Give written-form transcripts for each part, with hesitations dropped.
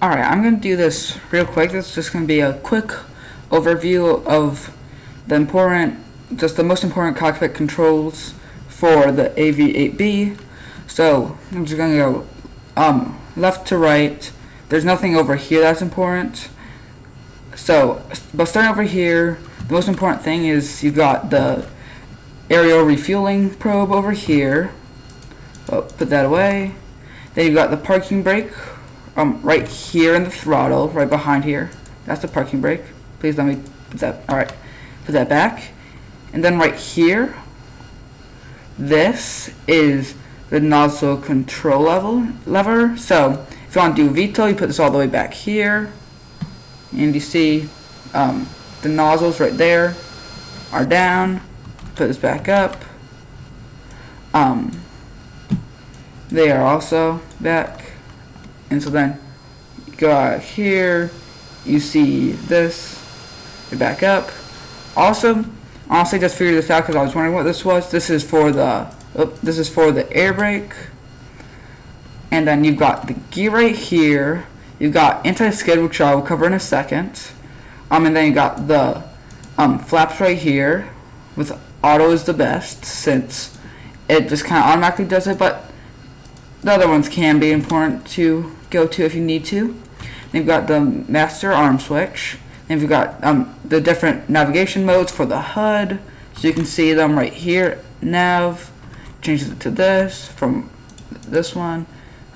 Alright, I'm going to do this real quick. This is just going to be a quick overview of the most important cockpit controls for the av-8b. So, I'm just going to go left to right. There's nothing over here that's important. So, but starting over here, the most important thing is you've got the aerial refueling probe over here. Put that away. Then you've got the parking brake right here in the throttle, right behind here. That's the parking brake. Please let me put that. Alright, put that back. And then right here, this is the nozzle control lever. So if you want to do VTOL, you put this all the way back here, and you see the nozzles right there are down. Put this back up. They are also back. And so then you go out here, you see this, you back up. Also, honestly, just figured this out because I was wondering what this was. This is for the air brake. And then you've got the gear right here. You've got anti-skid, which I will cover in a second. And then you got the flaps right here. With auto is the best since it just kind of automatically does it, but the other ones can be important to go to if you need to. Then you've got the master arm switch. Then you've got the different navigation modes for the HUD. So you can see them right here. Nav changes it to this from this one.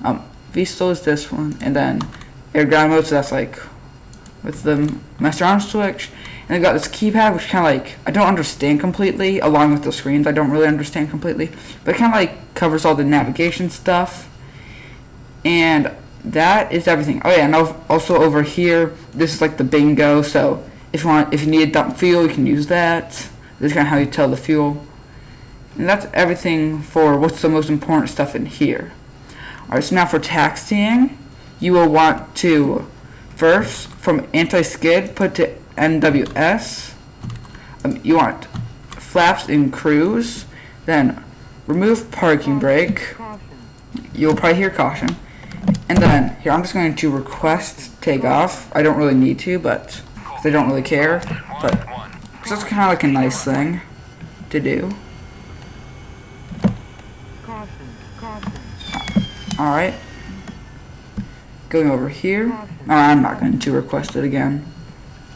VSTOL is this one, and then air ground mode. So that's like with the master arm switch. And I got this keypad, which kind of like I don't understand completely, along with the screens. I don't really understand completely, but it kind of like covers all the navigation stuff. And that is everything. Oh yeah, and also over here, this is like the bingo. So if you need to dump fuel, you can use that. This is kind of how you tell the fuel. And that's everything for what's the most important stuff in here. Alright, so now for taxiing, you will want to first from anti-skid put to NWS. You want flaps in cruise, then remove parking brake. You'll probably hear caution. And then here I'm just going to request takeoff. I don't really need to, but they don't really care. But it's just kind of like a nice thing to do. Alright. Going over here. Oh, I'm not going to request it again.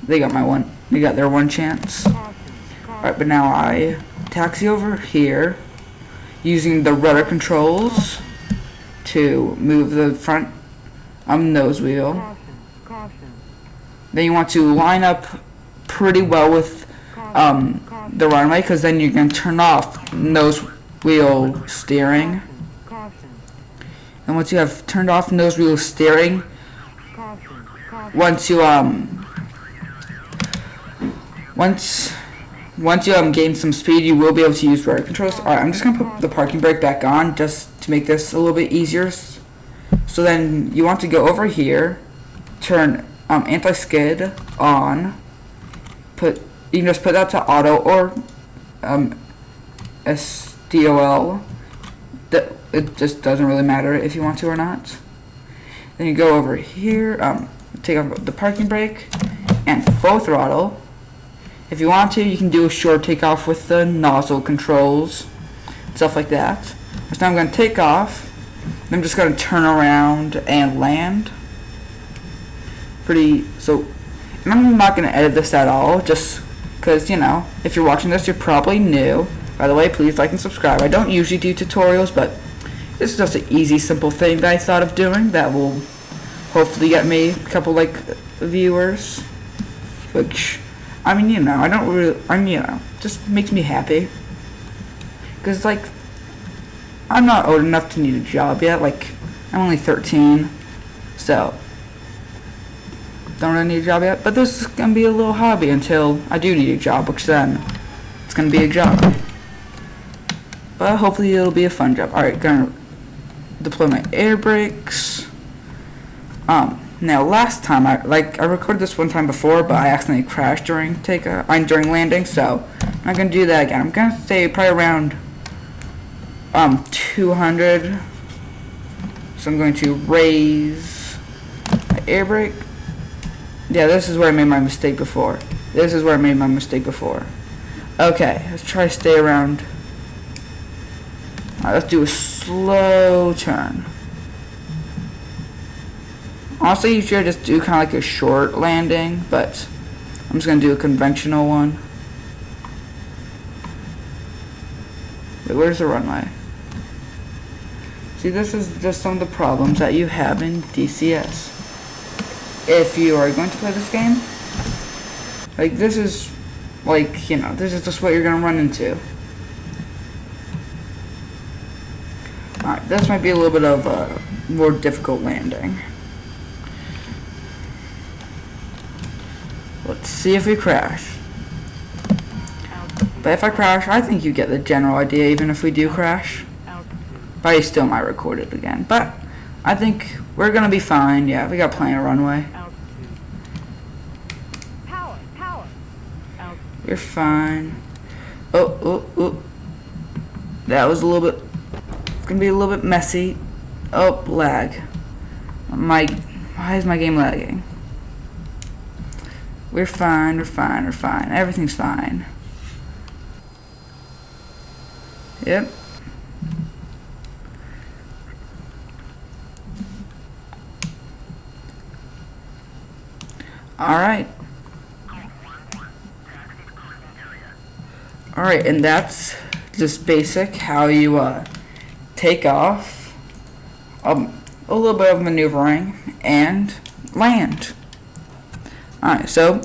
They got their one chance. Alright, but now I taxi over here using the rudder controls to move the front nose wheel. Then you want to line up pretty well with the runway, because then you can turn off nose wheel steering. And once you have turned off nose wheel steering, once you gain some speed, you will be able to use rudder controls. Alright, I'm just going to put the parking brake back on just to make this a little bit easier. So then you want to go over here, turn anti-skid on. You can just put that to auto or SDOL. It just doesn't really matter if you want to or not. Then you go over here, take off the parking brake and full throttle. If you want to, you can do a short takeoff with the nozzle controls, stuff like that. So now I'm going to take off. I'm just going to turn around and land. And I'm not going to edit this at all, just because, if you're watching this, you're probably new. By the way, please like and subscribe. I don't usually do tutorials, but this is just an easy, simple thing that I thought of doing that will hopefully get me a couple, viewers. Which, just makes me happy. Because, I'm not old enough to need a job yet. I'm only 13, so don't really need a job yet. But this is going to be a little hobby until I do need a job, which then it's going to be a job. But hopefully it'll be a fun job. Alright, gonna deploy my air brakes. Now last time I recorded this one time before, but I accidentally crashed during landing, so I'm not gonna do that again. I'm gonna say probably around 200. So I'm going to raise my air brake. Yeah, this is where I made my mistake before. Okay, let's try to stay around. Alright, let's do a slow turn. Honestly, you should just do kind of like a short landing, but I'm just going to do a conventional one. Wait, where's the runway? See, this is just some of the problems that you have in DCS. If you are going to play this game, like, this is, like, you know, this is just what you're going to run into. Alright, this might be a little bit of a more difficult landing. Let's see if we crash. But if I crash, I think you get the general idea, even if we do crash. But I still might record it again. But I think we're going to be fine. Yeah, we got plenty of runway. You're fine. Oh. That was a little bit, it's going to be a little bit messy. Oh, lag. Why is my game lagging? We're fine. Everything's fine. Yep. Alright, and that's just basic how you take off, a little bit of maneuvering, and land. Alright, so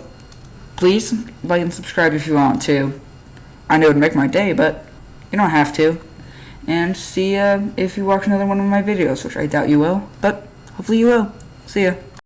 please like and subscribe if you want to. I know it would make my day, but you don't have to. And see if you watch another one of my videos, which I doubt you will, but hopefully you will. See ya.